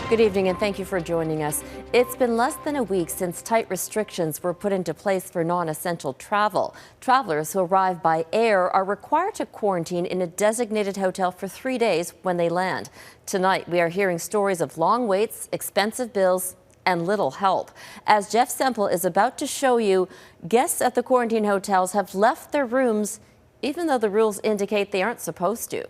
Good evening and thank you for joining us. It's been less than a week since tight restrictions were put into place for non-essential travel. Travelers who arrive by air are required to quarantine in a designated hotel for 3 days when they land. Tonight, we are hearing stories of long waits, expensive bills, and little help. As Jeff Semple is about to show you, guests at the quarantine hotels have left their rooms even though the rules indicate they aren't supposed to.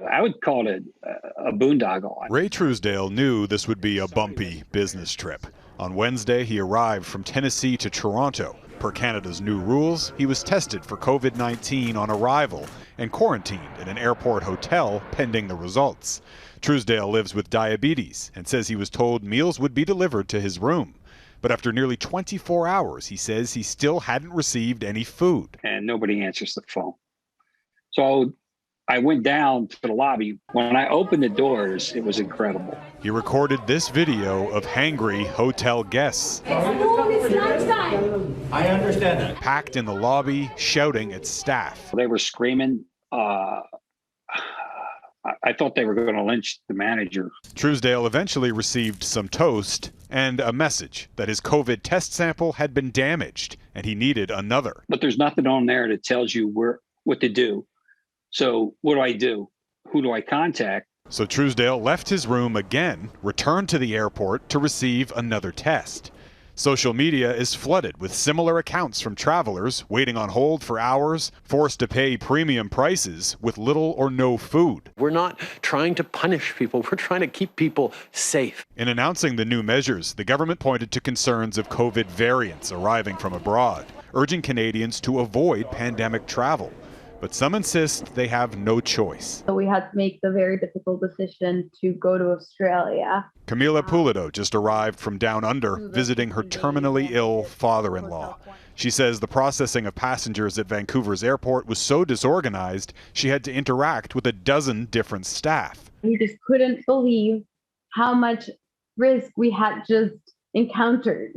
I would call it a boondoggle. Ray Truesdale knew this would be a bumpy business trip. On Wednesday, he arrived from Tennessee to Toronto. Per Canada's new rules, he was tested for COVID-19 on arrival and quarantined in an airport hotel pending the results. Truesdale lives with diabetes and says he was told meals would be delivered to his room. But after nearly 24 hours, he says he still hadn't received any food. And nobody answers the phone. So I went down to the lobby. When I opened the doors, it was incredible. He recorded this video of hangry hotel guests. It's lunchtime. I understand that. Packed in the lobby, shouting at staff. They were screaming. I thought they were going to lynch the manager. Truesdale eventually received some toast and a message that his COVID test sample had been damaged and he needed another. But there's nothing on there that tells you what to do. So what do? Who do I contact? So Truesdale left his room again, returned to the airport to receive another test. Social media is flooded with similar accounts from travelers waiting on hold for hours, forced to pay premium prices with little or no food. We're not trying to punish people. We're trying to keep people safe. In announcing the new measures, the government pointed to concerns of COVID variants arriving from abroad, urging Canadians to avoid pandemic travel. But some insist they have no choice. So we had to make the very difficult decision to go to Australia. Camila Pulido just arrived from down under, visiting her terminally ill father-in-law. She says the processing of passengers at Vancouver's airport was so disorganized, she had to interact with a dozen different staff. We just couldn't believe how much risk we had just encountered.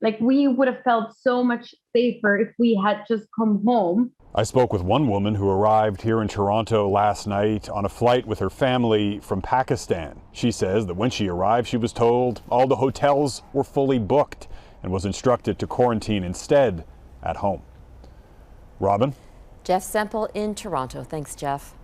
Like, we would have felt so much safer if we had just come home. I spoke with one woman who arrived here in Toronto last night on a flight with her family from Pakistan. She says that when she arrived, she was told all the hotels were fully booked and was instructed to quarantine instead at home. Robin? Jeff Semple in Toronto. Thanks, Jeff.